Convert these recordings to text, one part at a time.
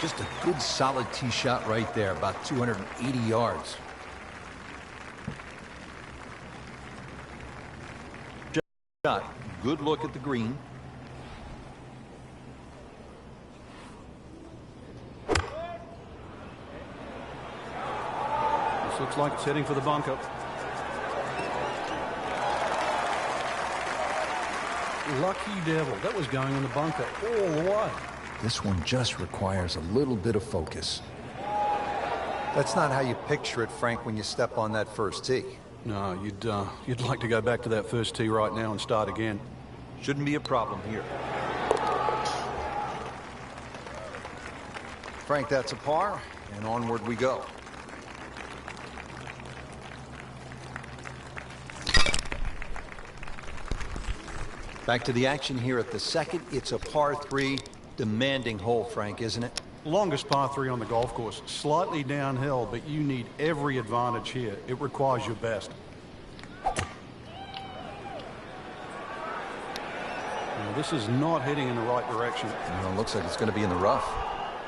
Just a good solid tee shot right there, about 280 yards. Shot. Good look at the green. This looks like it's heading for the bunker. Lucky devil. That was going in the bunker all the way. This one just requires a little bit of focus. That's not how you picture it, Frank, when you step on that first tee. No, you'd like to go back to that first tee right now and start again. Shouldn't be a problem here. Frank, that's a par, and onward we go. Back to the action here at the second. It's a par 3, demanding hole, Frank, isn't it? Longest par 3 on the golf course. Slightly downhill, but you need every advantage here. It requires your best. Now, this is not heading in the right direction. Well, it looks like it's going to be in the rough.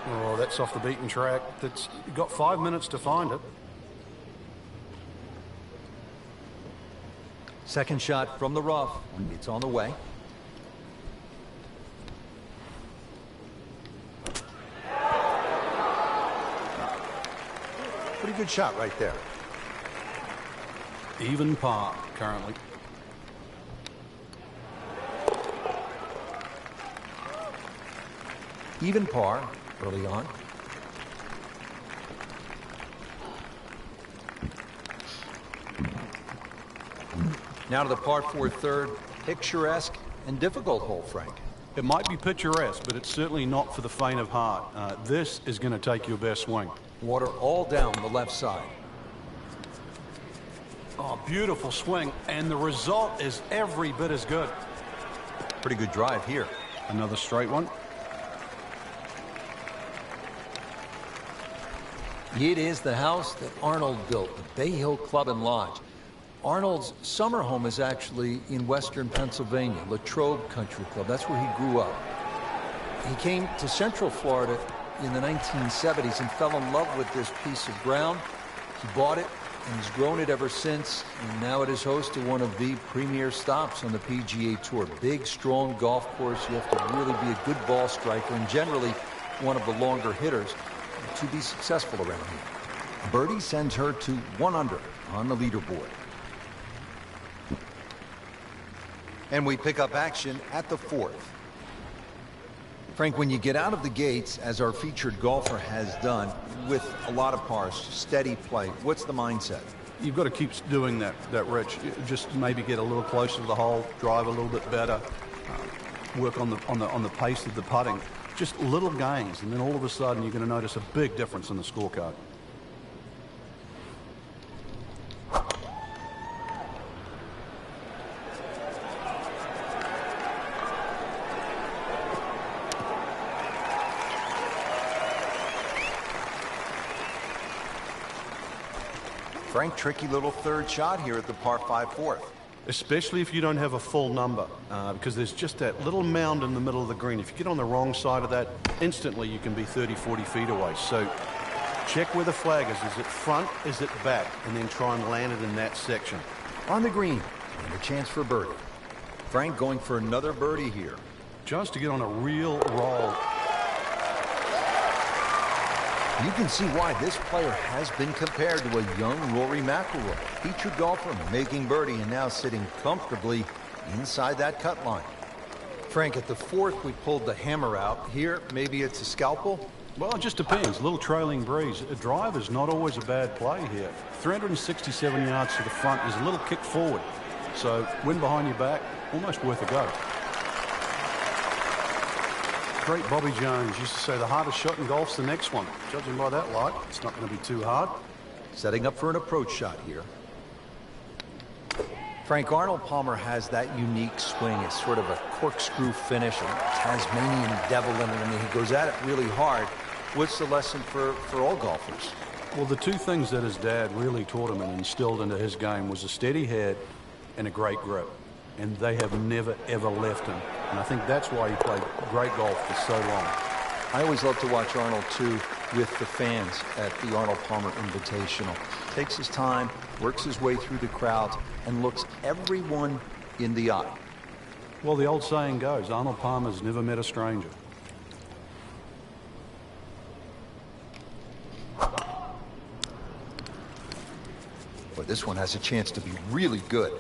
Oh, that's off the beaten track. That's got 5 minutes to find it. Second shot from the rough. It's on the way. Pretty good shot right there. Even par currently. Even par early on. Now to the par 4 third. Picturesque and difficult hole, Frank. It might be picturesque, but it's certainly not for the faint of heart. This is going to take your best swing. Water all down the left side. Oh, beautiful swing, and the result is every bit as good. Pretty good drive here. Another straight one. It is the house that Arnold built, the Bay Hill Club and Lodge. Arnold's summer home is actually in western Pennsylvania, Latrobe Country Club. That's where he grew up. He came to Central Florida in the 1970s and fell in love with this piece of ground. He bought it and has grown it ever since, and now it is host to one of the premier stops on the PGA Tour. Big, strong golf course. You have to really be a good ball striker and generally one of the longer hitters to be successful around here. Birdie sends her to 1 under on the leaderboard. And we pick up action at the 4th. Frank, when you get out of the gates, as our featured golfer has done, with a lot of pars, steady play, what's the mindset? You've got to keep doing that, Rich. Just maybe get a little closer to the hole, drive a little bit better, work on the pace of the putting. Just little gains, and then all of a sudden you're going to notice a big difference in the scorecard. Frank, tricky little third shot here at the par 5 4th. Especially if you don't have a full number, because there's just that little mound in the middle of the green. If you get on the wrong side of that, instantly you can be 30, 40 feet away. So check where the flag is. Is it front? Is it back? And then try and land it in that section. On the green, and a chance for birdie. Frank going for another birdie here. Just to get on a real roll. You can see why this player has been compared to a young Rory McIlroy. Featured golfer making birdie and now sitting comfortably inside that cut line. Frank, at the 4th, we pulled the hammer out. Here, maybe it's a scalpel? Well, it just depends. A little trailing breeze. A drive is not always a bad play here. 367 yards to the front is a little kick forward. So, wind behind your back, almost worth a go. Great Bobby Jones used to say the hardest shot in golf's the next one. Judging by that light, it's not going to be too hard. Setting up for an approach shot here. Frank, Arnold Palmer has that unique swing. It's sort of a corkscrew finish, a Tasmanian devil in it. I mean, he goes at it really hard. What's the lesson for all golfers? Well, the two things that his dad really taught him and instilled into his game was a steady head and a great grip. And they have never, ever left him. And I think that's why he played great golf for so long. I always love to watch Arnold, too, with the fans at the Arnold Palmer Invitational. Takes his time, works his way through the crowd, and looks everyone in the eye. Well, the old saying goes, Arnold Palmer's never met a stranger. But this one has a chance to be really good.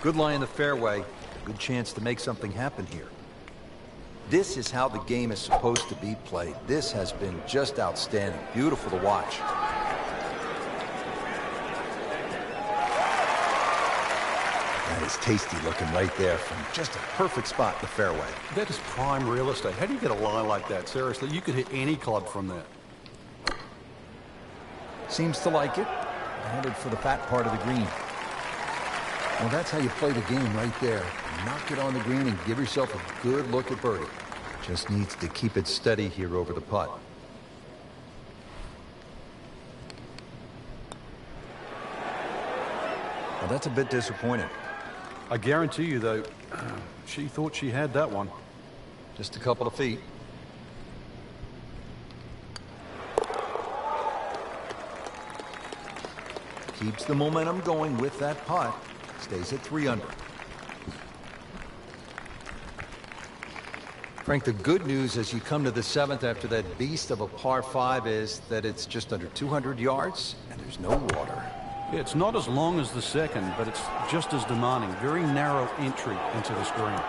Good lie in the fairway. Good chance to make something happen here. This is how the game is supposed to be played. This has been just outstanding. Beautiful to watch. That is tasty looking right there from just a perfect spot in the fairway. That is prime real estate. How do you get a lie like that? Seriously, you could hit any club from that. Seems to like it. Headed for the fat part of the green. Well, that's how you play the game right there. Knock it on the green and give yourself a good look at birdie. Just needs to keep it steady here over the putt. Well, that's a bit disappointing. I guarantee you, though, she thought she had that one. Just a couple of feet. Keeps the momentum going with that putt. Stays at 3 under. Frank, the good news as you come to the 7th after that beast of a par 5 is that it's just under 200 yards and there's no water. Yeah, it's not as long as the second, but it's just as demanding. Very narrow entry into this green.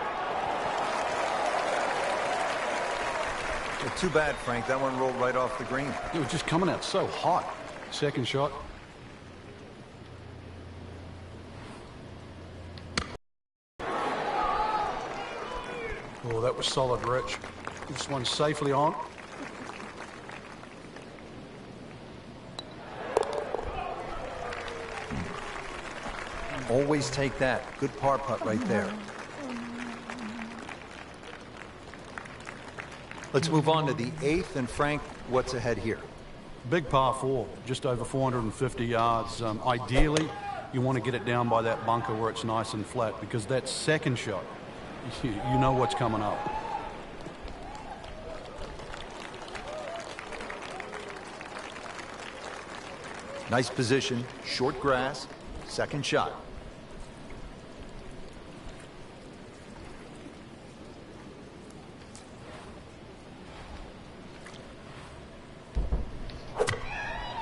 Well, too bad, Frank. That one rolled right off the green. It was just coming out so hot. Second shot. Oh, that was solid, Rich. This one's safely on. Always take that. Good par putt right there. Let's move on to the 8th. And Frank, what's ahead here? Big par 4, just over 450 yards. Ideally, you want to get it down by that bunker where it's nice and flat, because that second shot, you know what's coming up. Nice position, short grass, second shot.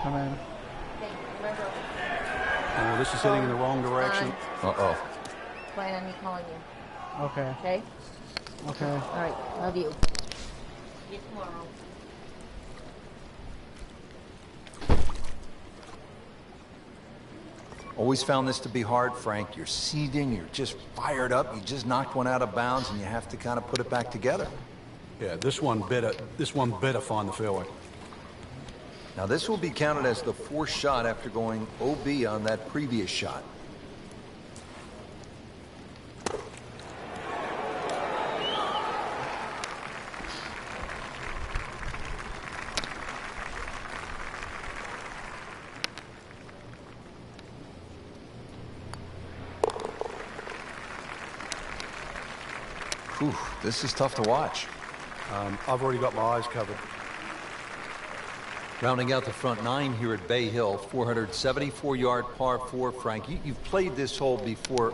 Come in. Oh, this is heading in the wrong direction. Uh-oh. Plan on me calling you. Okay. Okay? Okay. All right. Love you. See you tomorrow. Always found this to be hard, Frank. You're seeding, you're just fired up. You just knocked one out of bounds, and you have to kind of put it back together. Yeah, this one better find the fairway. Now, this will be counted as the 4th shot after going OB on that previous shot. Whew, this is tough to watch. I've already got my eyes covered. Rounding out the front 9 here at Bay Hill, 474-yard par 4. Frank, you've played this hole before.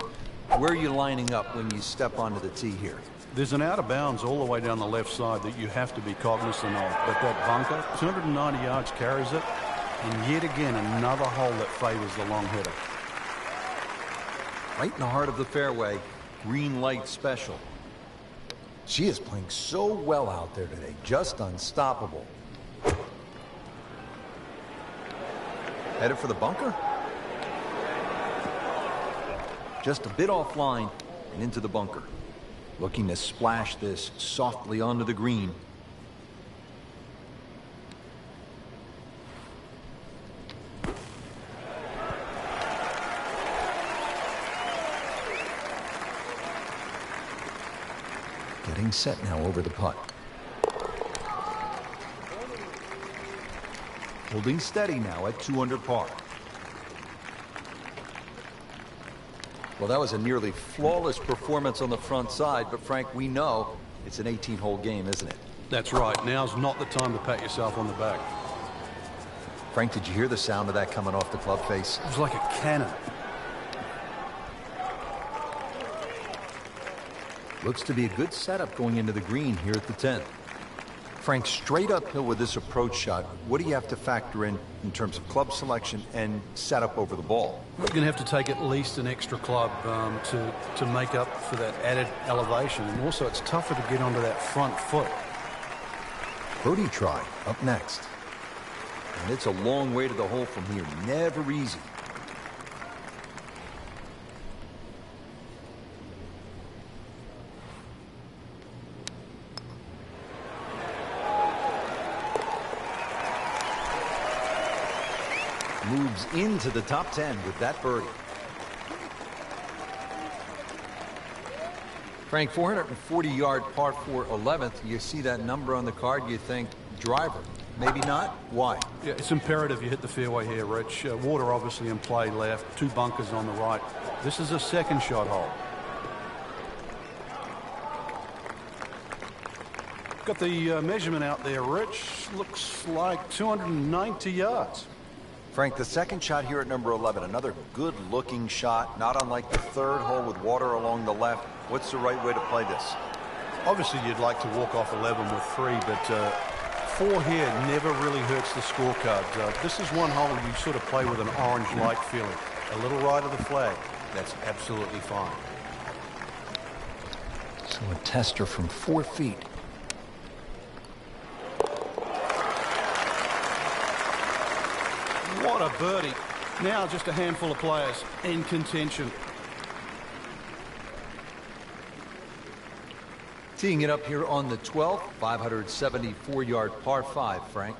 Where are you lining up when you step onto the tee here? There's an out of bounds all the way down the left side that you have to be cognizant of. But that bunker, 290 yards carries it. And yet again, another hole that favors the long hitter. Right in the heart of the fairway, green light special. She is playing so well out there today, just unstoppable. Headed for the bunker. Just a bit offline and into the bunker. Looking to splash this softly onto the green. Getting set now over the putt. Holding steady now at 2 under par. Well, that was a nearly flawless performance on the front side, but Frank, we know it's an 18-hole game, isn't it? That's right. Now's not the time to pat yourself on the back. Frank, did you hear the sound of that coming off the club face? It was like a cannon. Looks to be a good setup going into the green here at the 10th. Frank, straight uphill with this approach shot, what do you have to factor in terms of club selection and setup over the ball? You're going to have to take at least an extra club to make up for that added elevation. And also, it's tougher to get onto that front foot. Birdie try up next. And it's a long way to the hole from here. Never easy. Moves into the top 10 with that birdie. Frank, 440-yard par 4 11th. You see that number on the card, you think driver. Maybe not. Why? Yeah, it's imperative you hit the fairway here, Rich. Water obviously in play left, 2 bunkers on the right. This is a second shot hole. Got the measurement out there, Rich. Looks like 290 yards. Frank, the second shot here at number 11, another good-looking shot, not unlike the third hole with water along the left. What's the right way to play this? Obviously, you'd like to walk off 11 with 3, but 4 here never really hurts the scorecard. This is one hole you sort of play with an orange-like feeling. A little right of the flag. That's absolutely fine. So a tester from 4 feet. What a birdie. Now just a handful of players in contention. Teeing it up here on the 12th, 574-yard par 5, Frank.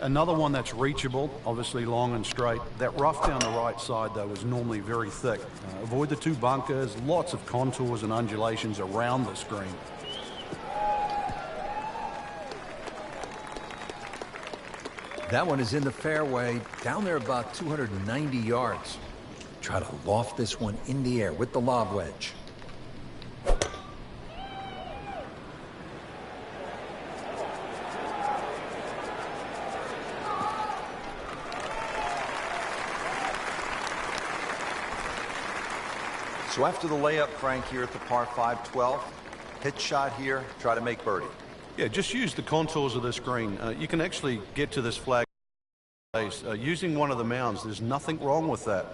Another one that's reachable, obviously long and straight. That rough down the right side, though, is normally very thick. Avoid the 2 bunkers, lots of contours and undulations around this green. That one is in the fairway, down there about 290 yards. Try to loft this one in the air with the lob wedge. So after the layup, Frank, here at the par 5 12, hit shot here, try to make birdie. Yeah, just use the contours of this green. You can actually get to this flag using one of the mounds. There's nothing wrong with that.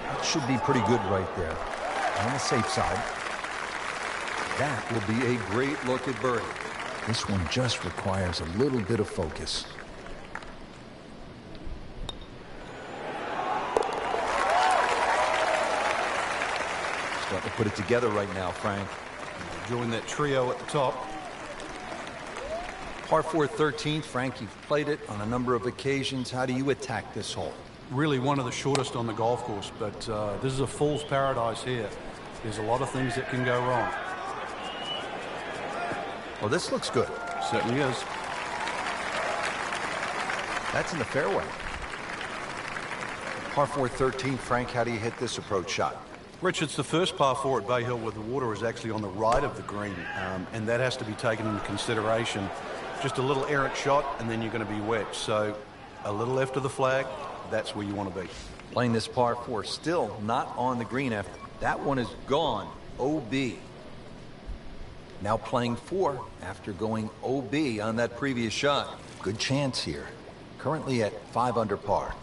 That should be pretty good right there. On the safe side. That will be a great look at birdie. This one just requires a little bit of focus. Starting to put it together right now, Frank. Join that trio at the top. Par 4 13th, Frank, you've played it on a number of occasions. How do you attack this hole? Really one of the shortest on the golf course, but this is a fool's paradise here. There's a lot of things that can go wrong. Well, this looks good. Certainly is. That's in the fairway. Par 4 13th, Frank, how do you hit this approach shot? Rich, it's the first par 4 at Bay Hill where the water is actually on the right of the green, and that has to be taken into consideration. Just a little errant shot, and then you're going to be wet. So a little left of the flag, that's where you want to be. Playing this par 4, still not on the green after that one is gone. OB. Now playing 4 after going OB on that previous shot. Good chance here. Currently at 5 under par.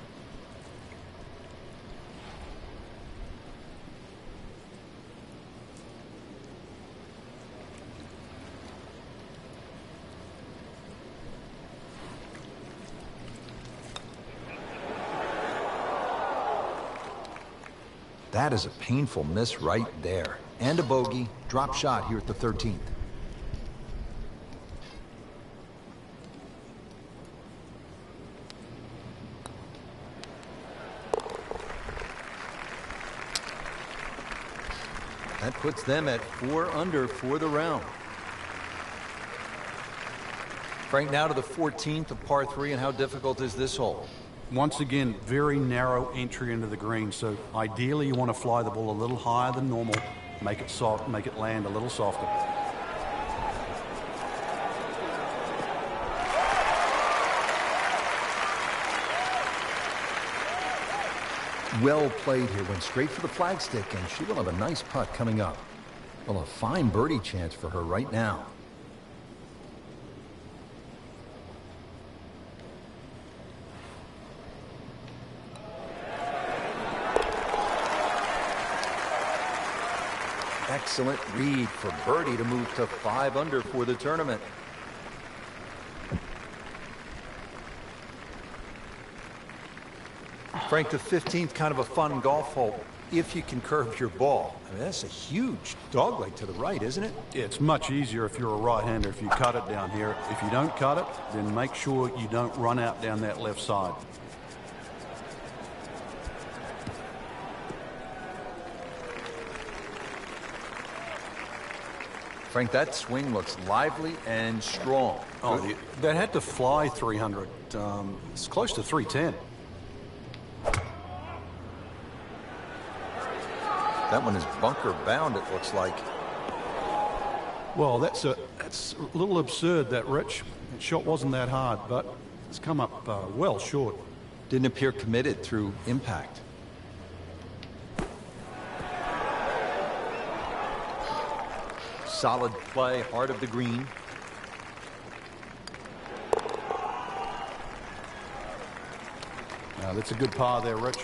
That is a painful miss right there. And a bogey. Drop shot here at the 13th. That puts them at 4 under for the round. Frank, now to the 14th of par 3, and how difficult is this hole? Once again, very narrow entry into the green, so ideally you want to fly the ball a little higher than normal, make it soft, make it land a little softer. Well played here, went straight for the flagstick, and she will have a nice putt coming up. Well, a fine birdie chance for her right now. Excellent read for birdie to move to 5 under for the tournament. Frank, the 15th, kind of a fun golf hole if you can curve your ball. I mean, that's a huge dogleg to the right, isn't it? Yeah, it's much easier if you're a right-hander if you cut it down here. If you don't cut it, then make sure you don't run out down that left side. Frank, that swing looks lively and strong. Oh, that had to fly 300. It's close to 310. That one is bunker bound, it looks like. Well, that's a little absurd, that, Rich. That shot wasn't that hard, but it's come up well short. Didn't appear committed through impact. Solid play, heart of the green. Now, that's a good par there, Rich.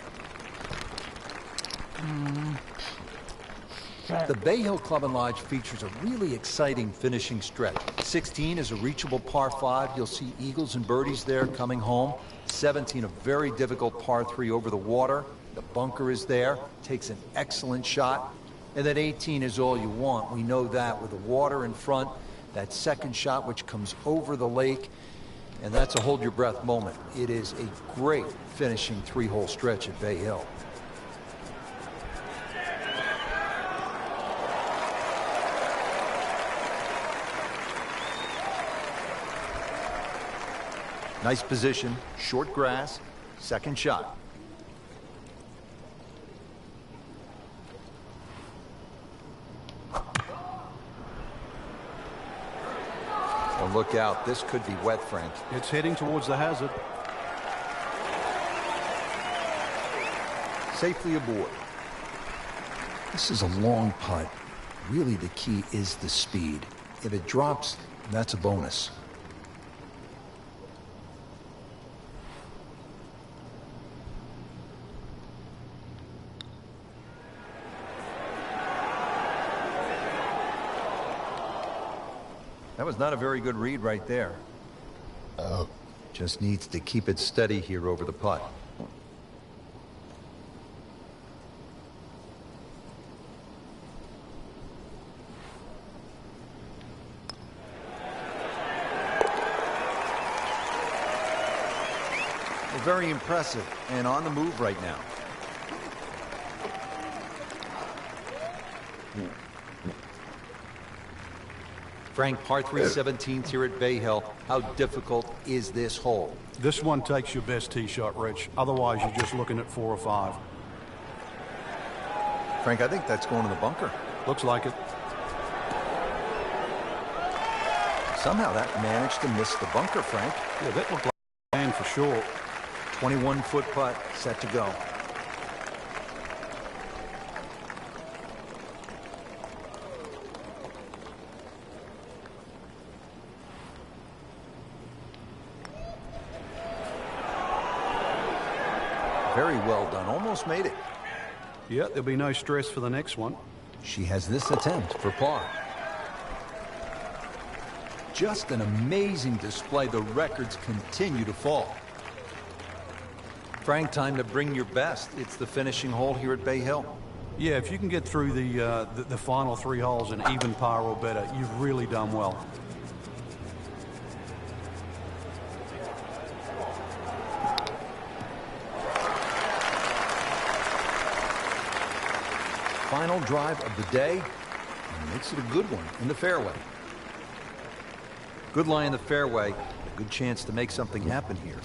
The Bay Hill Club and Lodge features a really exciting finishing stretch. 16 is a reachable par 5. You'll see eagles and birdies there coming home. 17, a very difficult par 3 over the water. The bunker is there, takes an excellent shot. And then 18 is all you want. We know that with the water in front, that second shot which comes over the lake, and that's a hold your breath moment. It is a great finishing 3-hole stretch at Bay Hill. Nice position, short grass, second shot. Oh, look out, this could be wet, Frank. It's heading towards the hazard. Safely aboard. This is a long putt. Really, the key is the speed. If it drops, that's a bonus. That was not a very good read right there. Oh. Just needs to keep it steady here over the putt. Well, very impressive and on the move right now. Frank, par 3 17th here at Bay Hill. How difficult is this hole? This one takes your best tee shot, Rich. Otherwise, you're just looking at 4 or 5. Frank, I think that's going to the bunker. Looks like it. Somehow that managed to miss the bunker, Frank. Yeah, that looked like a man for sure. 21-foot putt, set to go. Very well done. Almost made it. Yeah, there'll be no stress for the next one. She has this attempt for par. Just an amazing display. The records continue to fall. Frank, time to bring your best. It's the finishing hole here at Bay Hill. Yeah, if you can get through the final 3 holes in even par or better, you've really done well. Final drive of the day, and makes it a good one in the fairway. Good lie in the fairway, a good chance to make something happen here.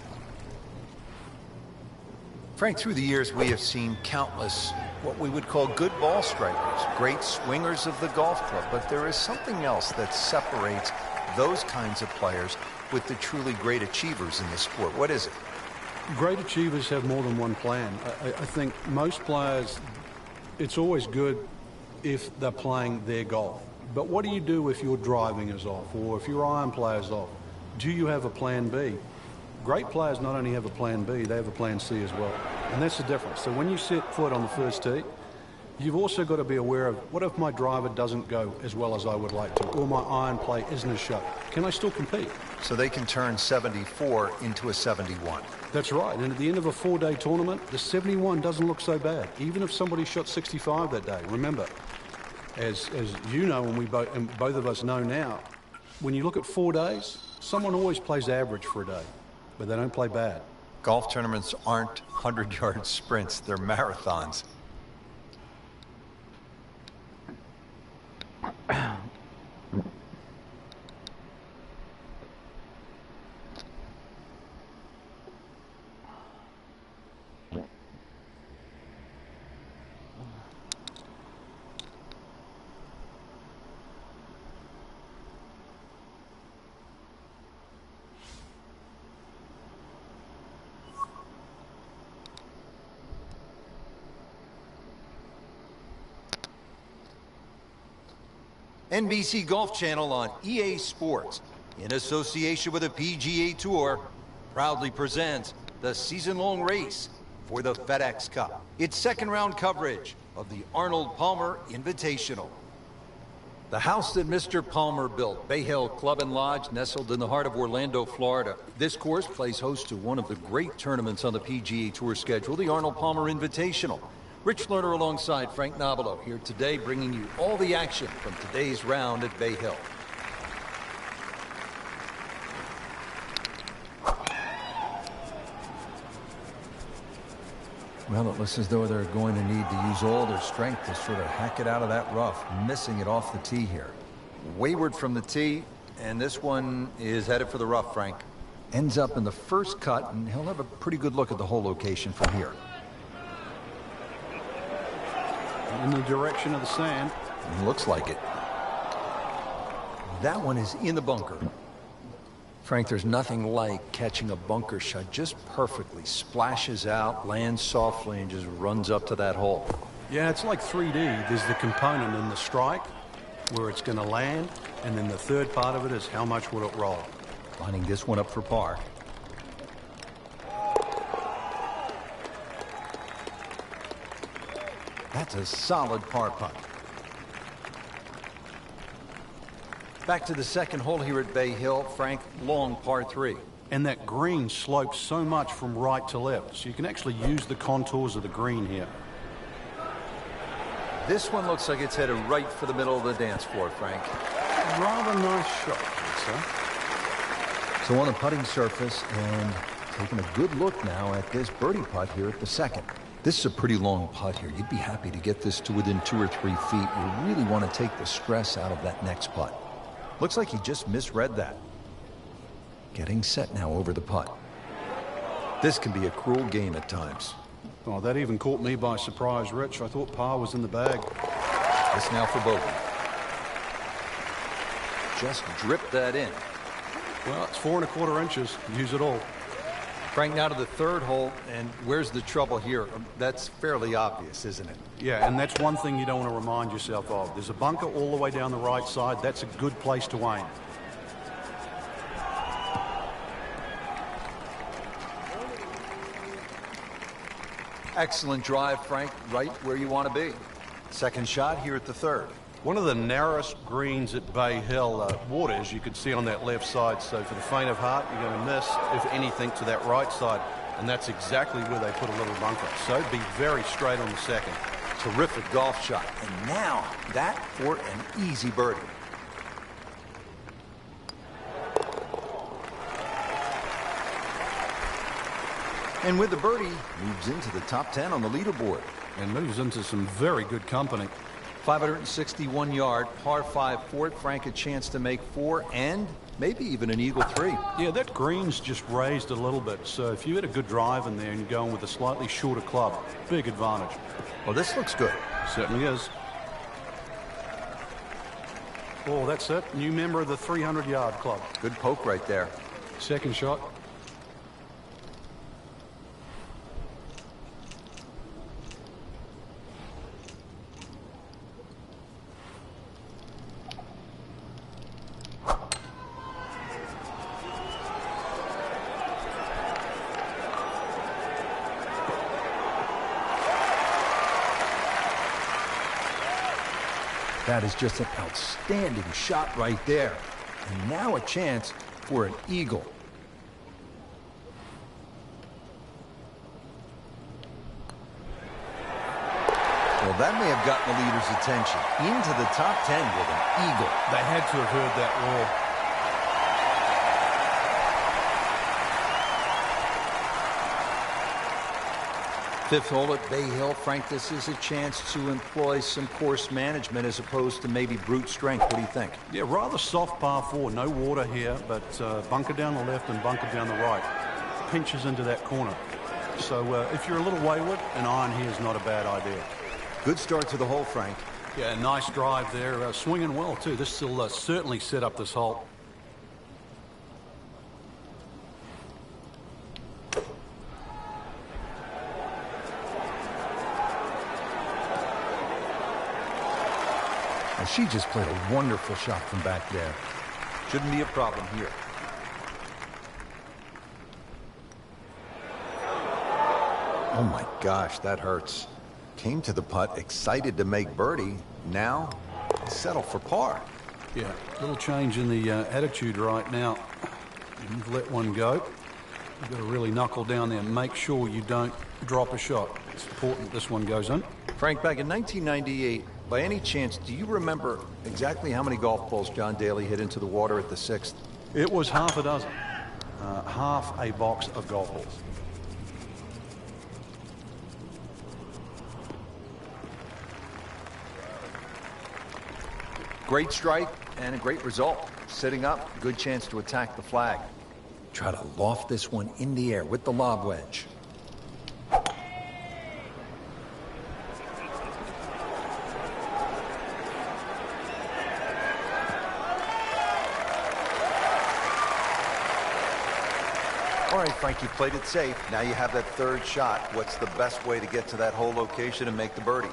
Frank, through the years, we have seen countless what we would call good ball strikers, great swingers of the golf club, but there is something else that separates those kinds of players with the truly great achievers in the sport. What is it? Great achievers have more than one plan. I think most players, it's always good if they're playing their golf. But what do you do if your driving is off or if your iron play is off? Do you have a plan B? Great players not only have a plan B, they have a plan C as well. And that's the difference. So when you set foot on the first tee, you've also got to be aware of, what if my driver doesn't go as well as I would like to, or my iron play isn't as sharp? Can I still compete? So they can turn 74 into a 71. That's right. And at the end of a 4-day tournament, the 71 doesn't look so bad, even if somebody shot 65 that day. Remember, as you know, and both of us know now, when you look at 4 days, someone always plays average for a day, but they don't play bad. Golf tournaments aren't 100-yard sprints, they're marathons. NBC Golf Channel on EA Sports, in association with the PGA Tour, proudly presents the season-long race for the FedEx Cup. Its second-round coverage of the Arnold Palmer Invitational. The house that Mr. Palmer built, Bay Hill Club and Lodge, nestled in the heart of Orlando, Florida. This course plays host to one of the great tournaments on the PGA Tour schedule, the Arnold Palmer Invitational. Rich Lerner alongside Frank Nobilo here today, bringing you all the action from today's round at Bay Hill. Well, it looks as though they're going to need to use all their strength to sort of hack it out of that rough, missing it off the tee here. Wayward from the tee, and this one is headed for the rough, Frank. Ends up in the first cut, and he'll have a pretty good look at the whole location from here. In the direction of the sand. Looks like it. That one is in the bunker. Frank, there's nothing like catching a bunker shot just perfectly. Splashes out, lands softly, and just runs up to that hole. Yeah, it's like 3D. There's the component in the strike where it's going to land, and then the third part of it is how much will it roll. Lining this one up for par. That's a solid par putt. Back to the second hole here at Bay Hill, Frank, long par 3. And that green slopes so much from right to left, so you can actually use the contours of the green here. This one looks like it's headed right for the middle of the dance floor, Frank. Rather nice shot, sir. So on the putting surface, and taking a good look now at this birdie putt here at the second. This is a pretty long putt here. You'd be happy to get this to within 2 or 3 feet. You really want to take the stress out of that next putt. Looks like he just misread that. Getting set now over the putt. This can be a cruel game at times. Oh, that even caught me by surprise, Rich. I thought par was in the bag. This now for bogey. Just drip that in. Well, it's 4 1/4 inches. Use it all. Frank, now to the third hole, and where's the trouble here? That's fairly obvious, isn't it? Yeah, and that's one thing you don't want to remind yourself of. There's a bunker all the way down the right side. That's a good place to aim. Excellent drive, Frank, right where you want to be. Second shot here at the third. One of the narrowest greens at Bay Hill. Water, as you can see on that left side. So for the faint of heart, you're going to miss, if anything, to that right side. And that's exactly where they put a little bunker. So be very straight on the second. Terrific golf shot. And now that for an easy birdie. And with the birdie, moves into the top 10 on the leaderboard. And moves into some very good company. 561-yard par 5 for it. Frank, a chance to make 4 and maybe even an eagle 3. Yeah, that green's just raised a little bit, so if you had a good drive in there and you're going with a slightly shorter club, big advantage. Well, this looks good. Certainly is. Oh, that's it. New member of the 300-yard club. Good poke right there. Second shot. That is just an outstanding shot right there. And now a chance for an eagle. Well, that may have gotten the leader's attention. Into the top 10 with an eagle. They had to have heard that roar. Fifth hole at Bay Hill. Frank, this is a chance to employ some course management as opposed to maybe brute strength. What do you think? Yeah, rather soft par 4. No water here, but bunker down the left and bunker down the right. Pinches into that corner. So if you're a little wayward, an iron here is not a bad idea. Good start to the hole, Frank. Yeah, nice drive there. Swinging well, too. This will certainly set up this hole. And she just played a wonderful shot from back there. Shouldn't be a problem here. Oh my gosh, that hurts. Came to the putt, excited to make birdie. Now, settle for par. Yeah, little change in the attitude right now. You've let one go. You've got to really knuckle down there and make sure you don't drop a shot. It's important this one goes in. Frank, back in 1998, by any chance, do you remember exactly how many golf balls John Daly hit into the water at the 6th? It was half a dozen. Half a box of golf balls. Great strike and a great result. Sitting up, good chance to attack the flag. Try to loft this one in the air with the lob wedge. All right, Frank, you played it safe. Now you have that third shot. What's the best way to get to that hole location and make the birdie?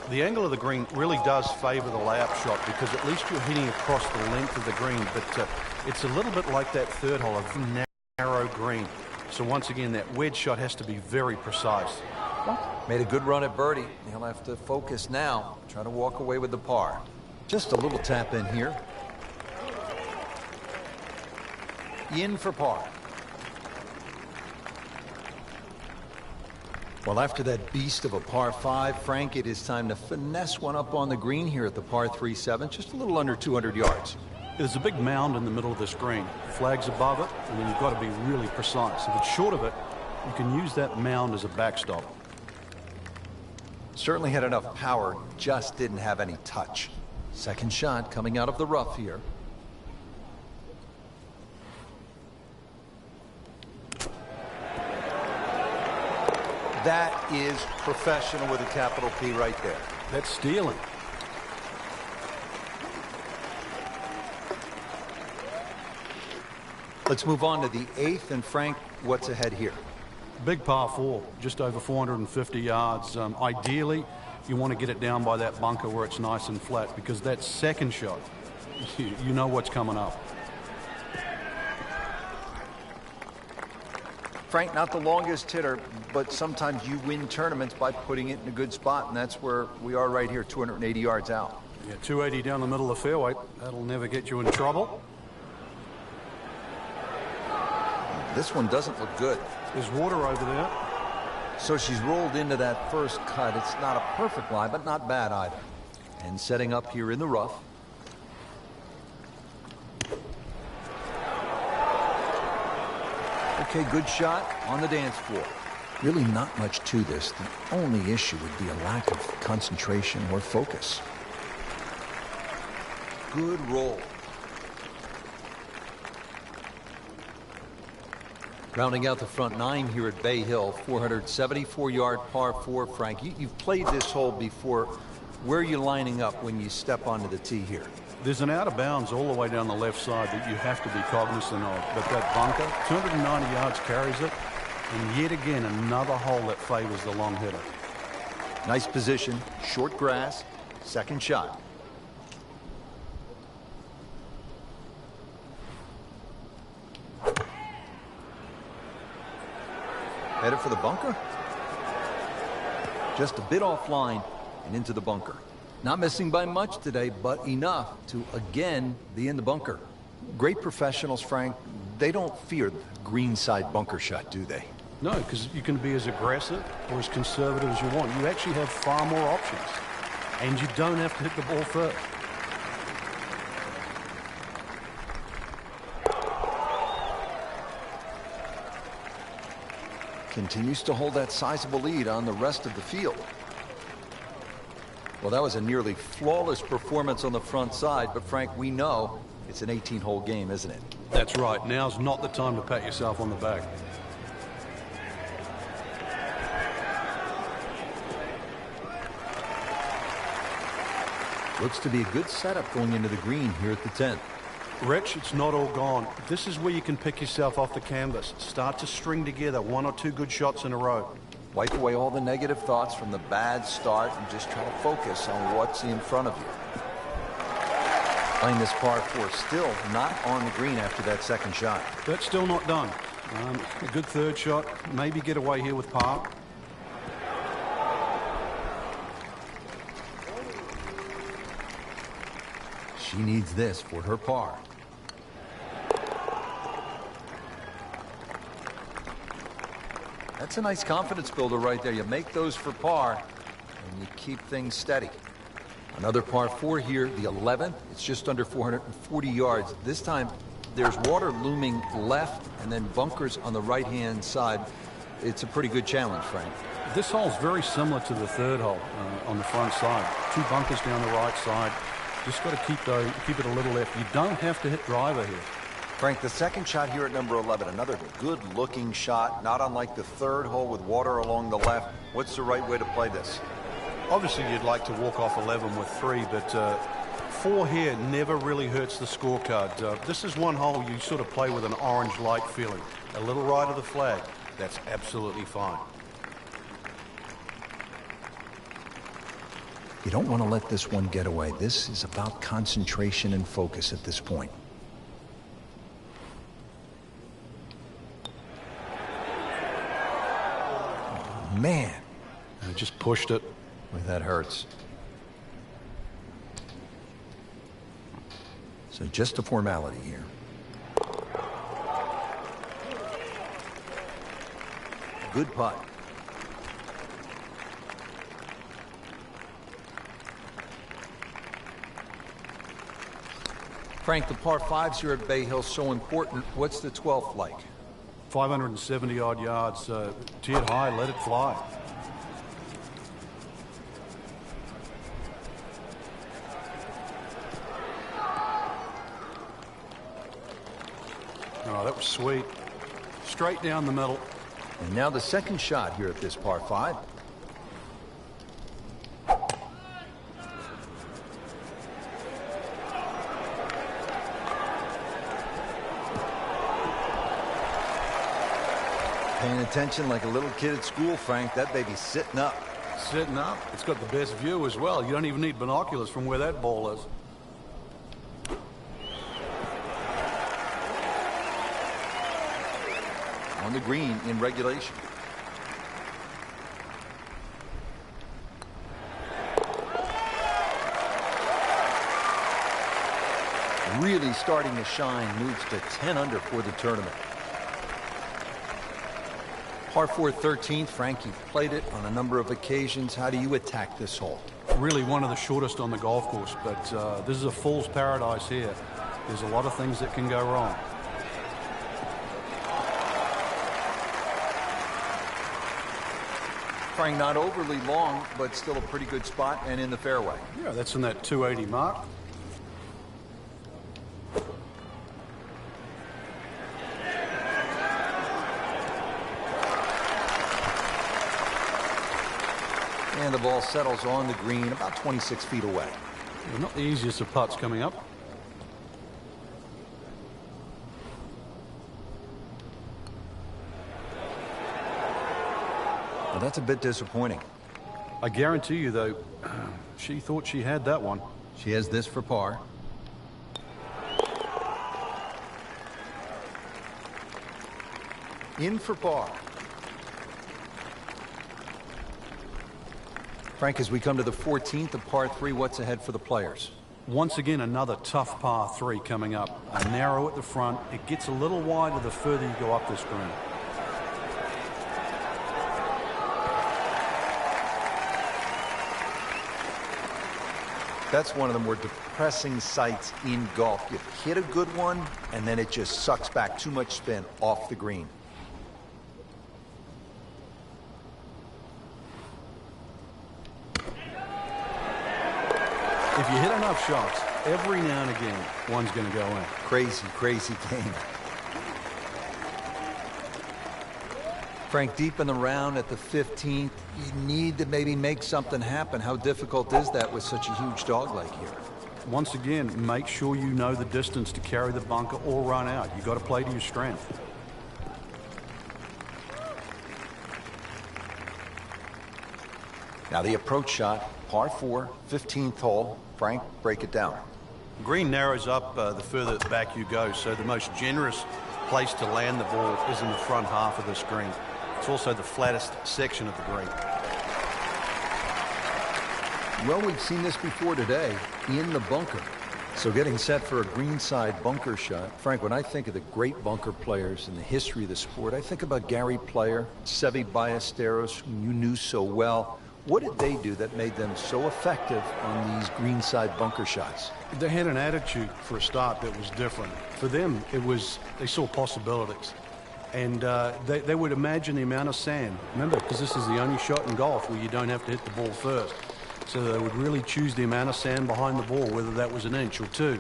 The angle of the green really does favor the layup shot because at least you're hitting across the length of the green, but it's a little bit like that third hole, a narrow green. So once again, that wedge shot has to be very precise. Made a good run at birdie. He'll have to focus now. Try to walk away with the par. Just a little tap in here. In for par. Well, after that beast of a par 5, Frank, it is time to finesse one up on the green here at the par 3-7, just a little under 200 yards. There's a big mound in the middle of this green. Flag's above it, and then you've got to be really precise. If it's short of it, you can use that mound as a backstop. Certainly had enough power, just didn't have any touch. Second shot coming out of the rough here. That is professional with a capital P right there. That's stealing. Let's move on to the 8th, and Frank, what's ahead here? Big par 4, just over 450 yards. Ideally, you want to get it down by that bunker where it's nice and flat, because that second shot, you know what's coming up. Frank, not the longest hitter, but sometimes you win tournaments by putting it in a good spot, and that's where we are right here, 280 yards out. Yeah, 280 down the middle of the fairway. That'll never get you in trouble. This one doesn't look good. There's water over there. So she's rolled into that first cut. It's not a perfect lie, but not bad either. And setting up here in the rough. Okay, good shot on the dance floor. Really not much to this. The only issue would be a lack of concentration or focus. Good roll. Rounding out the front nine here at Bay Hill, 474-yard par 4. Frank, you've played this hole before. Where are you lining up when you step onto the tee here? There's an out of bounds all the way down the left side that you have to be cognizant of. But that bunker, 290 yards carries it. And yet again, another hole that favors the long hitter. Nice position, short grass, second shot. Headed for the bunker. Just a bit offline and into the bunker. Not missing by much today, but enough to again be in the bunker. Great professionals, Frank. They don't fear the greenside bunker shot, do they? No, because you can be as aggressive or as conservative as you want. You actually have far more options. And you don't have to hit the ball first. Continues to hold that sizable lead on the rest of the field. Well, that was a nearly flawless performance on the front side, but Frank, we know it's an 18-hole game, isn't it? That's right. Now's not the time to pat yourself on the back. Looks to be a good setup going into the green here at the 10th. Rich, it's not all gone. This is where you can pick yourself off the canvas. Start to string together one or two good shots in a row. Wipe away all the negative thoughts from the bad start and just try to focus on what's in front of you. Playing this par 4, still not on the green after that second shot. That's still not done. A good third shot. Maybe get away here with par. She needs this for her par. That's a nice confidence builder right there. You make those for par, and you keep things steady. Another par 4 here, the 11th. It's just under 440 yards. This time, there's water looming left and then bunkers on the right-hand side. It's a pretty good challenge, Frank. This hole's very similar to the third hole on the front side. Two bunkers down the right side. Just got to keep it a little left. You don't have to hit driver here. Frank, the second shot here at number 11, another good-looking shot, not unlike the third hole with water along the left. What's the right way to play this? Obviously, you'd like to walk off 11 with 3, but 4 here never really hurts the scorecard. This is one hole you sort of play with an orange light feeling. A little right of the flag. That's absolutely fine. You don't want to let this one get away. This is about concentration and focus at this point. Oh, man. I just pushed it. Boy, that hurts. So just a formality here. Good putt. Frank, the par 5s here at Bay Hill so important. What's the 12th like? 570 odd yards. Tee it high, let it fly. Oh, that was sweet. Straight down the middle. And now the second shot here at this par 5. Paying attention like a little kid at school, Frank. That baby's sitting up. Sitting up. It's got the best view as well. You don't even need binoculars from where that ball is. On the green in regulation. Really starting to shine, moves to 10 under for the tournament. Par 4 13th, Frank, you've played it on a number of occasions. How do you attack this hole? Really one of the shortest on the golf course, but this is a fool's paradise here. There's a lot of things that can go wrong. Frank, not overly long, but still a pretty good spot and in the fairway. Yeah, that's in that 280 mark. And the ball settles on the green about 26 feet away. Well, not the easiest of putts coming up. Well, that's a bit disappointing. I guarantee you, though, she thought she had that one. She has this for par. In for par. Frank, as we come to the 14th of par 3, what's ahead for the players? Once again, another tough par 3 coming up. A narrow at the front. It gets a little wider the further you go up this green. That's one of the more depressing sights in golf. You hit a good one, and then it just sucks back too much spin off the green. If you hit enough shots, every now and again, one's going to go in. Crazy, crazy game. Frank, deep in the round at the 15th, you need to maybe make something happen. How difficult is that with such a huge dog like here? Once again, make sure you know the distance to carry the bunker or run out. You've got to play to your strength. Now the approach shot, par 4, 15th hole. Frank, break it down. Green narrows up the further back you go, so the most generous place to land the ball is in the front half of this green. It's also the flattest section of the green. Well, we've seen this before today, in the bunker. So getting set for a greenside bunker shot. Frank, when I think of the great bunker players in the history of the sport, I think about Gary Player, Seve Ballesteros, whom you knew so well. What did they do that made them so effective on these greenside bunker shots? They had an attitude for a start that was different. For them, it was, they saw possibilities. And they would imagine the amount of sand. Remember, because this is the only shot in golf where you don't have to hit the ball first. So they would really choose the amount of sand behind the ball, whether that was an inch or two.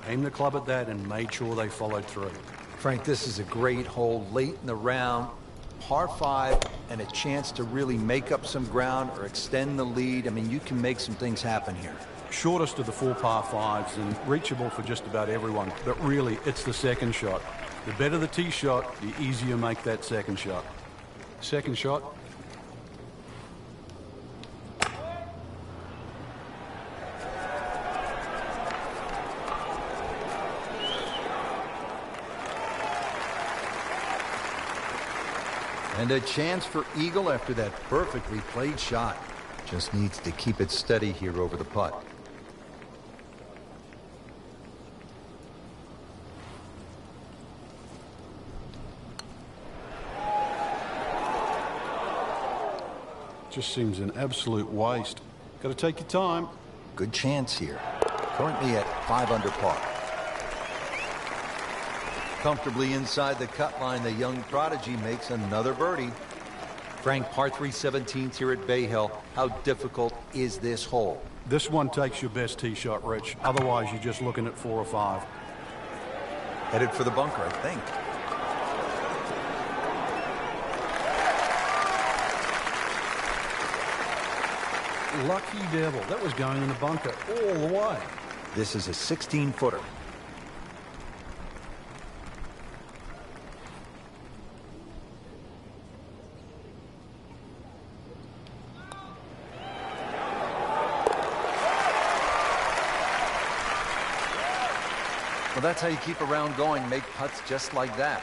Aim the club at that and made sure they followed through. Frank, this is a great hole late in the round. Par 5 and a chance to really make up some ground or extend the lead. I mean, you can make some things happen here. Shortest of the 4 par 5s and reachable for just about everyone. But really, it's the second shot. The better the tee shot, the easier you make that second shot. Second shot. And a chance for eagle after that perfectly played shot. Just needs to keep it steady here over the putt. Just seems an absolute waste. Got to take your time. Good chance here. Currently at 5 under par. Comfortably inside the cut line, the young prodigy makes another birdie. Frank, par 3 17th here at Bay Hill. How difficult is this hole? This one takes your best tee shot, Rich. Otherwise, you're just looking at 4 or 5. Headed for the bunker, I think. Lucky devil. That was going in the bunker all the way. This is a 16-footer. Well, that's how you keep a round going, make putts just like that.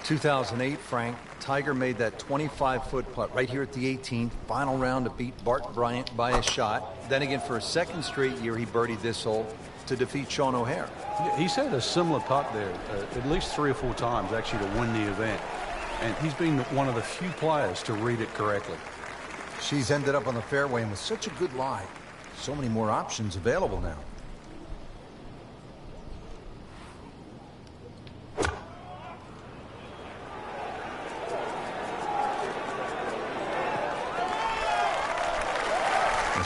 2008, Frank, Tiger made that 25-foot putt right here at the 18th, final round to beat Bart Bryant by a shot. Then again, for a second straight year, he birdied this hole to defeat Sean O'Hare. He's had a similar putt there at least 3 or 4 times, actually, to win the event. And he's been one of the few players to read it correctly. She's ended up on the fairway, and with such a good lie, so many more options available now.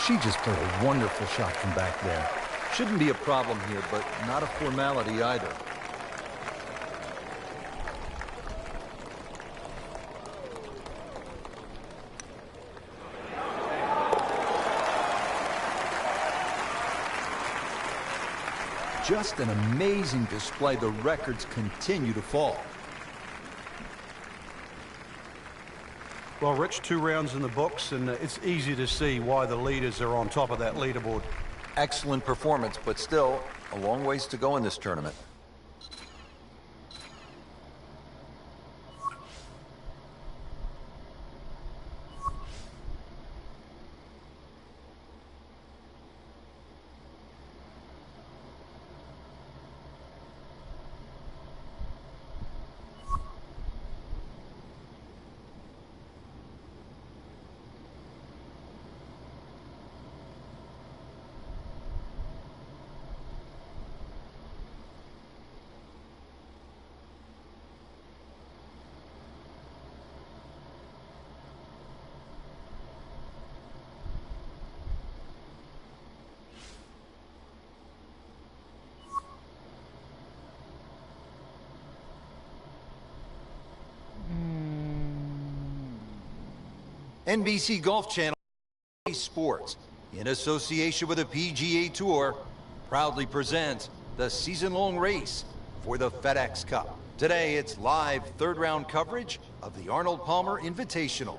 She just played a wonderful shot from back there. Shouldn't be a problem here, but not a formality either. Just an amazing display. The records continue to fall. Well, Rich, 2 rounds in the books, and it's easy to see why the leaders are on top of that leaderboard. Excellent performance, but still a long ways to go in this tournament. NBC Golf Channel Sports, in association with the PGA Tour, proudly presents the season-long race for the FedEx Cup. Today, it's live third-round coverage of the Arnold Palmer Invitational.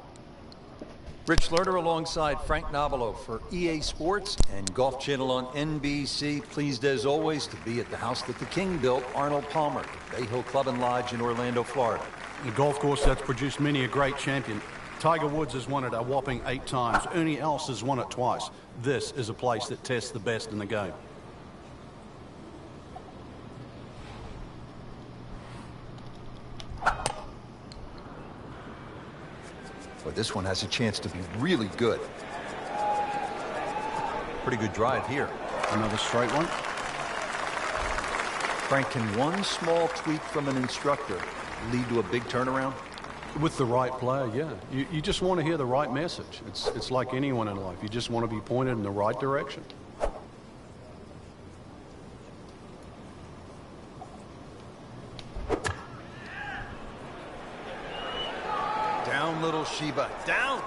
Rich Lerner alongside Frank Nobilo for EA Sports and Golf Channel on NBC. Pleased as always to be at the house that the King built, Arnold Palmer, the Bay Hill Club and Lodge in Orlando, Florida. A golf course that's produced many a great champion. Tiger Woods has won it a whopping 8 times. Ernie Els has won it twice. This is a place that tests the best in the game. But this one has a chance to be really good. Pretty good drive here. Another straight one. Frank, can one small tweak from an instructor lead to a big turnaround? With the right player, yeah. You just want to hear the right message. It's like anyone in life. You just want to be pointed in the right direction. Down, little Sheba. Down!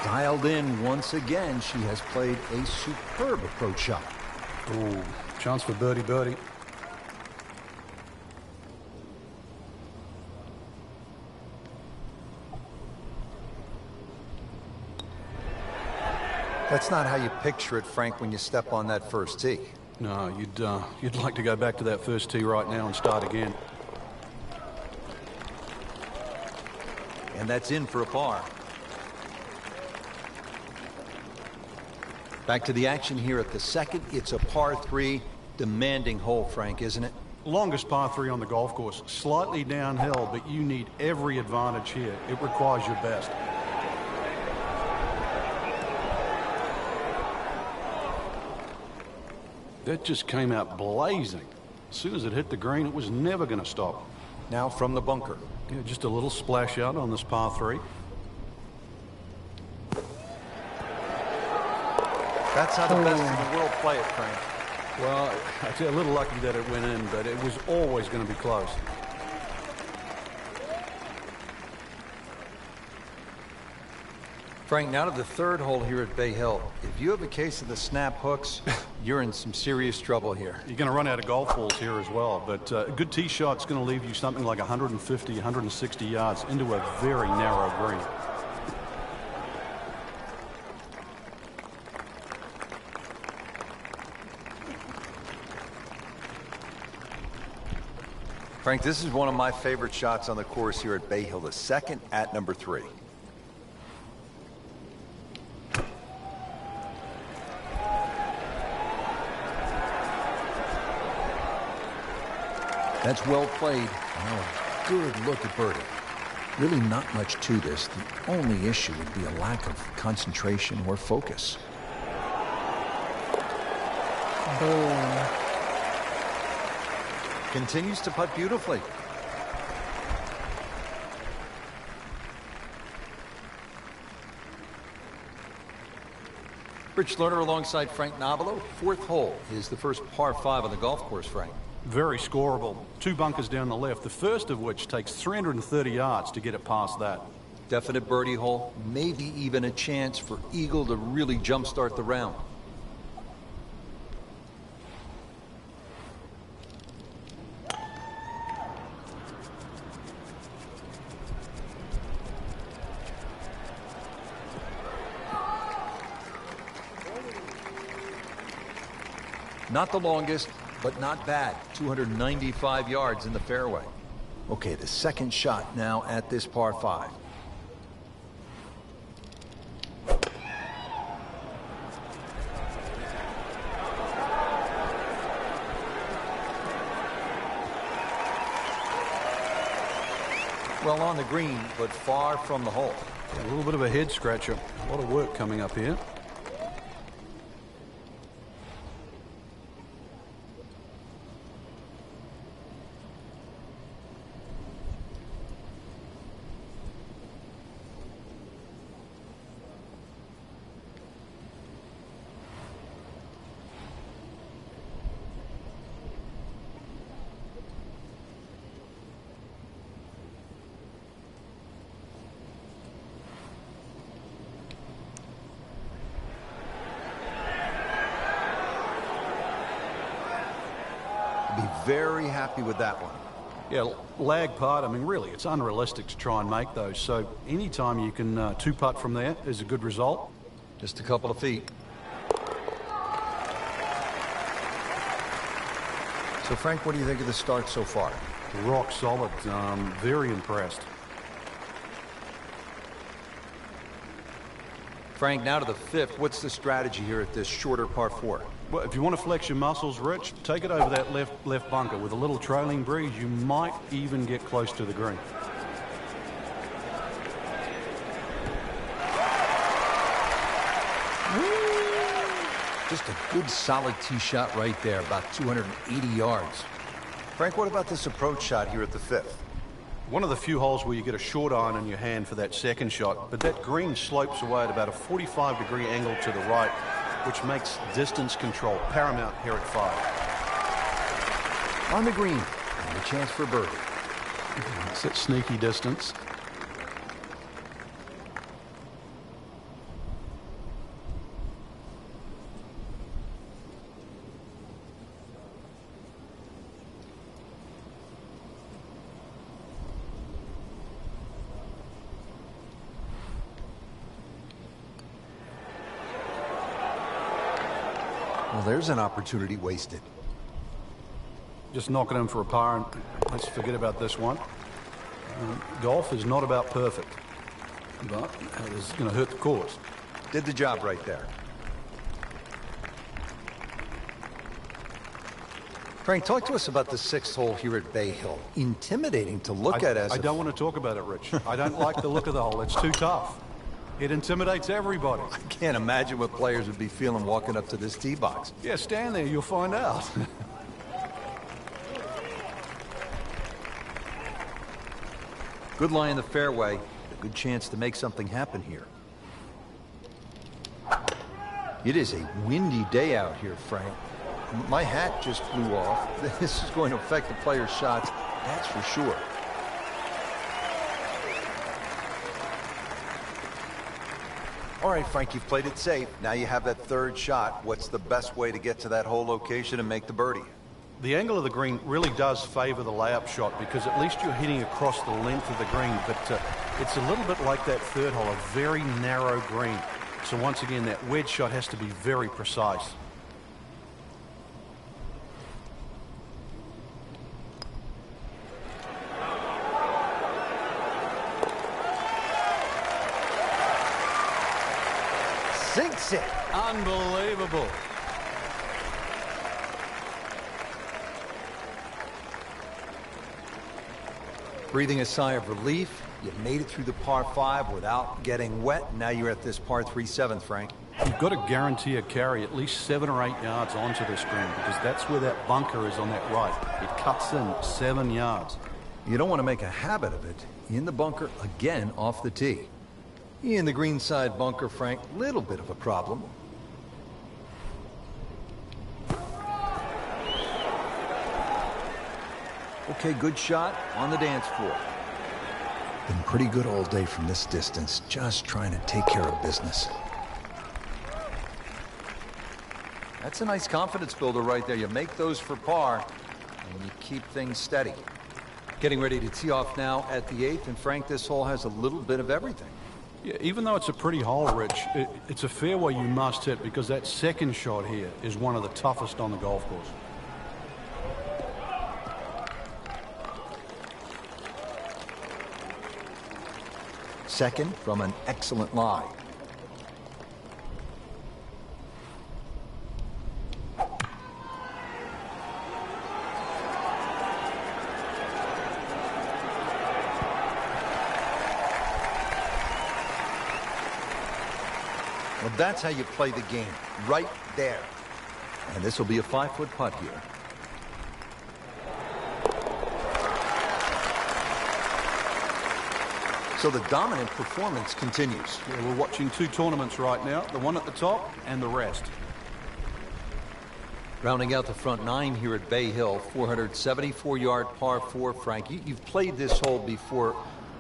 Dialed in once again. She has played a superb approach shot. Ooh, chance for birdie. That's not how you picture it, Frank, when you step on that first tee. No, you'd like to go back to that first tee right now and start again. And that's in for a par. Back to the action here at the second. It's a par 3, demanding hole, Frank, isn't it? Longest par 3 on the golf course. Slightly downhill, but you need every advantage here. It requires your best. That just came out blazing. As soon as it hit the green, it was never going to stop. Now from the bunker. Yeah, just a little splash out on this par 3. That's how the best in the world play it, Frank. Well, I'd say a little lucky that it went in, but it was always going to be close. Frank, now to the third hole here at Bay Hill. If you have a case of the snap hooks, you're in some serious trouble here. You're going to run out of golf balls here as well, but a good tee shot's going to leave you something like 150, 160 yards into a very narrow green. Frank, this is one of my favorite shots on the course here at Bay Hill, the second at number 3. That's well played. Oh, good look at birdie. Really not much to this. The only issue would be a lack of concentration or focus. Boom. Continues to putt beautifully. Rich Lerner alongside Frank Nobilo. Fourth hole is the first par 5 on the golf course, Frank. Very scoreable. 2 bunkers down the left, the first of which takes 330 yards to get it past that. Definite birdie hole, maybe even a chance for Eagle to really jumpstart the round. Not the longest, but not bad. 295 yards in the fairway. Okay, the second shot now at this par 5. Well on the green, but far from the hole. A little bit of a head scratcher. A lot of work coming up here. Be very happy with that one. Yeah, lag putt. I mean, really, it's unrealistic to try and make those. So anytime you can two-putt from there is a good result. Just a couple of feet. So, Frank, what do you think of the start so far? Rock solid. Very impressed. Frank, now to the 5th. What's the strategy here at this shorter par 4? Well, if you want to flex your muscles, Rich, take it over that left bunker. With a little trailing breeze, you might even get close to the green. Just a good solid tee shot right there, about 280 yards. Frank, what about this approach shot here at the 5th? One of the few holes where you get a short iron in your hand for that second shot, but that green slopes away at about a 45-degree angle to the right, which makes distance control paramount here at 5. On the green, and a chance for birdie. It's that sneaky distance. Well, there's an opportunity wasted. Just knocking in for a par, and let's forget about this one. Golf is not about perfect, but it's going to hurt the course. Did the job right there. Frank, talk to us about the 6th hole here at Bay Hill. Intimidating to look at as I don't want to talk about it, Rich. I don't like the look of the hole. It's too tough. It intimidates everybody. I can't imagine what players would be feeling walking up to this tee box. Yeah, stand there. You'll find out. Good lie in the fairway. A good chance to make something happen here. It is a windy day out here, Frank. My hat just flew off. This is going to affect the players' shots, that's for sure. All right, Frank, you've played it safe. Now you have that 3rd shot. What's the best way to get to that hole location and make the birdie? The angle of the green really does favor the layup shot because at least you're hitting across the length of the green, but it's a little bit like that 3rd hole, a very narrow green. So once again, that wedge shot has to be very precise. Sinks it. Unbelievable. Breathing a sigh of relief. You made it through the par 5 without getting wet. Now you're at this par 3 7th, Frank. You've got to guarantee a carry at least 7 or 8 yards onto this green because that's where that bunker is on that right. It cuts in 7 yards. You don't want to make a habit of it. In the bunker again off the tee. In the green side bunker, Frank, little bit of a problem. Okay, good shot on the dance floor. Been pretty good all day from this distance, just trying to take care of business. That's a nice confidence builder right there. You make those for par, and you keep things steady. Getting ready to tee off now at the 8th, and Frank, this hole has a little bit of everything. Yeah, even though it's a pretty hole, Rich, it's a fairway you must hit because that second shot here is one of the toughest on the golf course. Second from an excellent lie. Well, that's how you play the game, right there. And this will be a 5-foot putt here. So the dominant performance continues. Yeah, we're watching two tournaments right now, the one at the top and the rest. Rounding out the front nine here at Bay Hill, 474-yard par 4. Frank, you've played this hole before.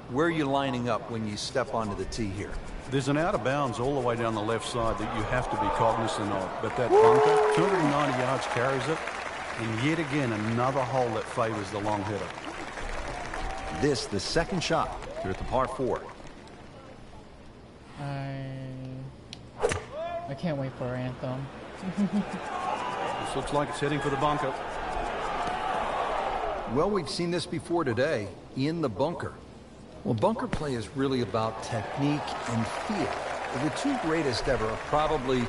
Where are you lining up when you step onto the tee here? There's an out of bounds all the way down the left side that you have to be cognizant of. But that bunker, 290 yards carries it. And yet again, another hole that favors the long hitter. This, the second shot here at the par 4. I can't wait for our anthem. This looks like it's heading for the bunker. Well, we've seen this before today, in the bunker. Well, bunker play is really about technique and feel. The two greatest ever are probably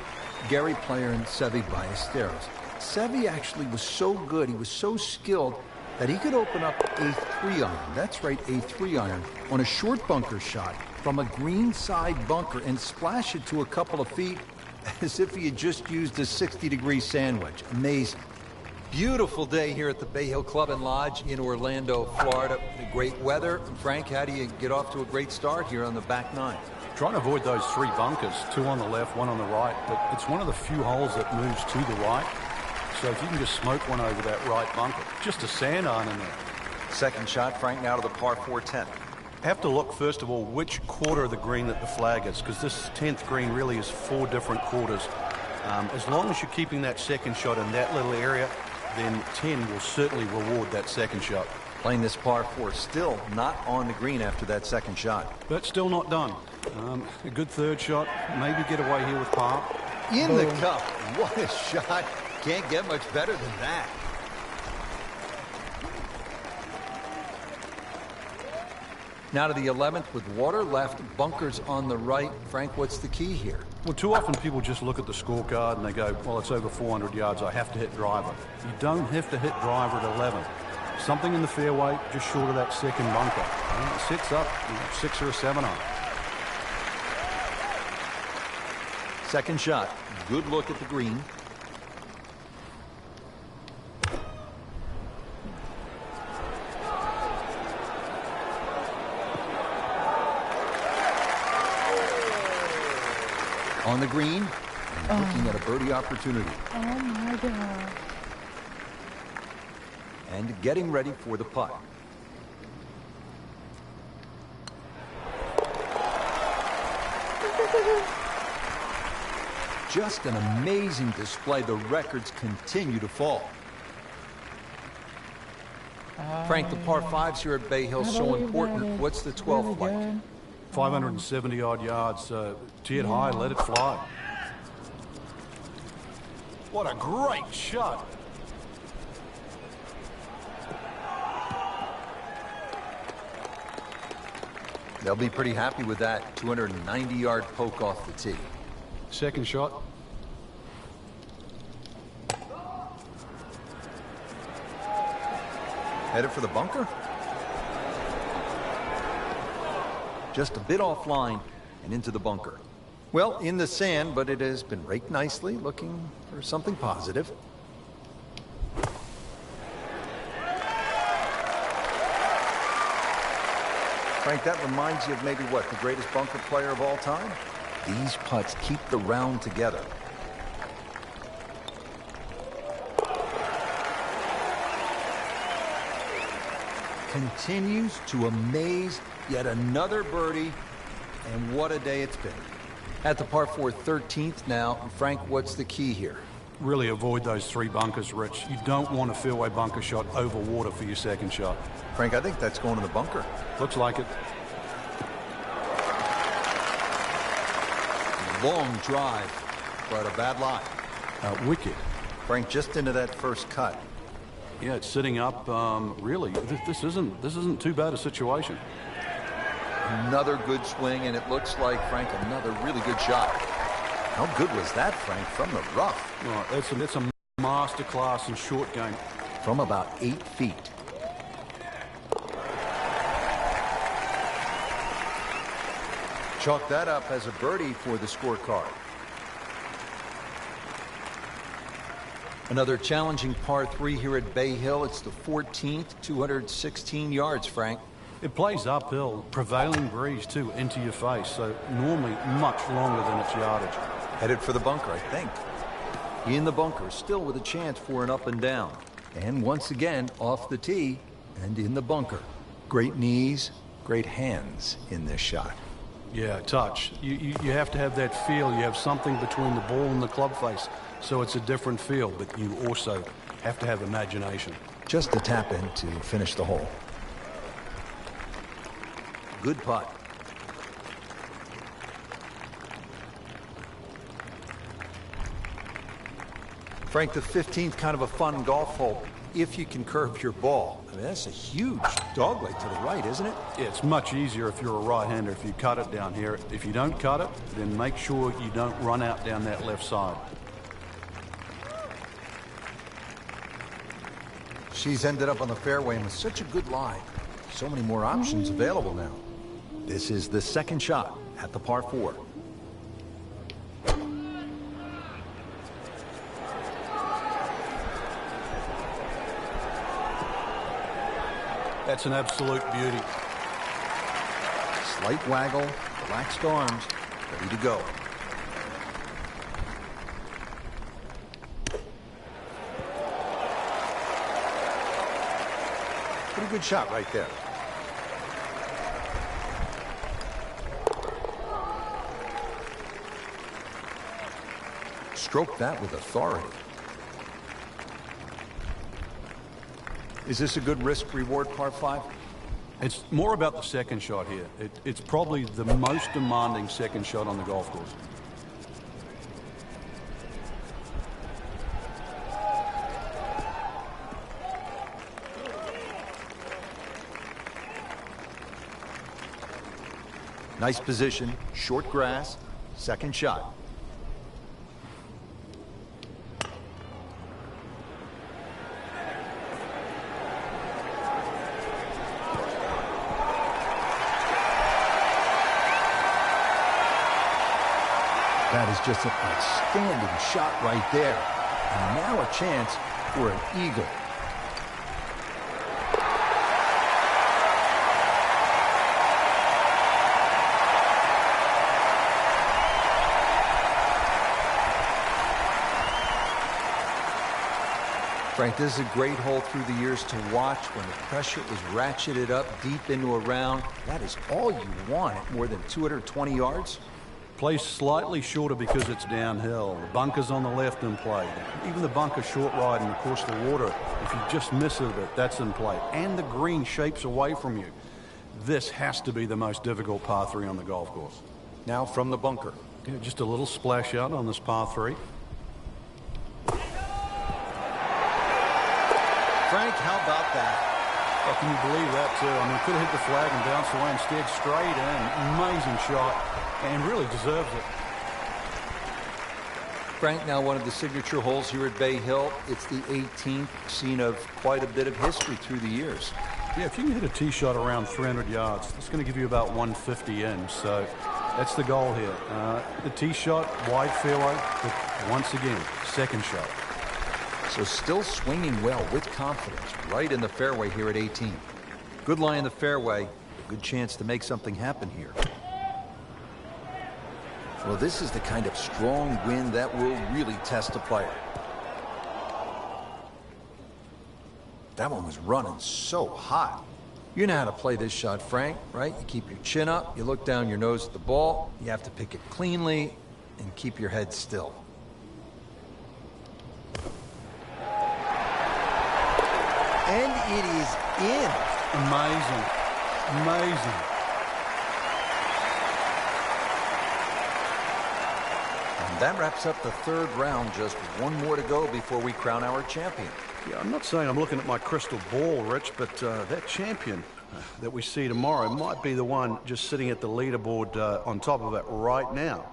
Gary Player and Seve Ballesteros. Seve actually was so good, he was so skilled, that he could open up a 3-iron, that's right, a 3-iron, on a short bunker shot from a green side bunker and splash it to a couple of feet as if he had just used a 60-degree sandwich. Amazing. Beautiful day here at the Bay Hill Club and Lodge in Orlando, Florida. Great weather. Frank, how do you get off to a great start here on the back nine? Trying to avoid those three bunkers, two on the left, one on the right, but it's one of the few holes that moves to the right. So if you can just smoke one over that right bunker, just a sand iron in there. Second shot, Frank, now to the par 4-10. Have to look, first of all, which quarter of the green that the flag is, because this 10th green really is 4 different quarters. As long as you're keeping that second shot in that little area, then 10 will certainly reward that second shot. Playing this par 4, still not on the green after that second shot. But still not done. A good third shot, maybe get away here with par. In the cup. What a shot. Can't get much better than that. Now to the 11th with water left, bunkers on the right. Frank, what's the key here? Well, too often people just look at the scorecard and they go, well, it's over 400 yards, I have to hit driver. You don't have to hit driver at 11. Something in the fairway, just short of that second bunker. And it sits up, 6 or a 7 on. Second shot. Good look at the green. On the green, and looking at a birdie opportunity. Oh my God. And getting ready for the putt. Just an amazing display. The records continue to fall. Frank, the par 5s here at Bay Hill so important. What's the 12th like? 570 odd yards, tiered high, let it fly. What a great shot. They'll be pretty happy with that 290-yard poke off the tee. Second shot. Headed for the bunker. Just a bit offline and into the bunker. Well, in the sand, but it has been raked nicely, looking for something positive. Frank, that reminds you of maybe what, the greatest bunker player of all time? These putts keep the round together. Continues to amaze. Yet another birdie, and what a day it's been. At the par 4 13th now, Frank, what's the key here? Really avoid those three bunkers, Rich. You don't want a fairway bunker shot over water for your second shot. Frank, I think that's going to the bunker. Looks like it. Long drive, but a bad lie. Wicked. Frank, just into that first cut. Yeah, it's sitting up. Really, this isn't too bad a situation. Another good swing, and it looks like, Frank, another really good shot. How good was that, Frank, from the rough? Right, it's a master class in short game. From about 8 feet. Chalk that up as a birdie for the scorecard. Another challenging par 3 here at Bay Hill. It's the 14th, 216 yards, Frank. It plays uphill, prevailing breeze too, into your face, so normally much longer than its yardage. Headed for the bunker, I think. In the bunker, still with a chance for an up and down. And once again, off the tee and in the bunker. Great knees, great hands in this shot. Yeah, touch. You have to have that feel. You have something between the ball and the club face, so it's a different feel, but you also have to have imagination. Just a tap in to finish the hole. Good putt. Frank, the 15th, kind of a fun golf hole if you can curve your ball. I mean, that's a huge dogleg to the right, isn't it? Yeah, it's much easier if you're a right-hander if you cut it down here. If you don't cut it, then make sure you don't run out down that left side. She's ended up on the fairway with such a good lie. So many more options available now. This is the second shot at the par 4. That's an absolute beauty. Slight waggle, relaxed arms, ready to go. Pretty good shot right there. Stroke that with authority. Is this a good risk-reward par 5? It's more about the second shot here. It's probably the most demanding second shot on the golf course. Nice position, short grass, second shot. That is just an outstanding shot right there. And now a chance for an eagle. Frank, this is a great hole through the years to watch when the pressure is ratcheted up deep into a round. That is all you want at more than 220 yards. Plays slightly shorter because it's downhill. The bunker's on the left in play. Even the bunker short right, and of course the water, if you just miss it a bit, that's in play. And the green shapes away from you. This has to be the most difficult par 3 on the golf course. Now from the bunker. Yeah, just a little splash out on this par 3. Frank, how about that? Well, can you believe that too? I mean, could have hit the flag and bounced away, instead straight in. Amazing shot, and really deserves it. Frank, now one of the signature holes here at Bay Hill. It's the 18th, scene of quite a bit of history through the years. Yeah, if you can hit a tee shot around 300 yards, it's going to give you about 150 in. So that's the goal here. The tee shot, wide fairway, but once again, second shot. So still swinging well with confidence right in the fairway here at 18. Good lie in the fairway, a good chance to make something happen here. Well, this is the kind of strong wind that will really test a player. That one was running so hot. You know how to play this shot, Frank, right? You keep your chin up, you look down your nose at the ball, you have to pick it cleanly and keep your head still. And it is in. Amazing. Amazing. That wraps up the third round. Just one more to go before we crown our champion. Yeah, I'm not saying I'm looking at my crystal ball, Rich, but that champion that we see tomorrow might be the one just sitting at the leaderboard on top of it right now.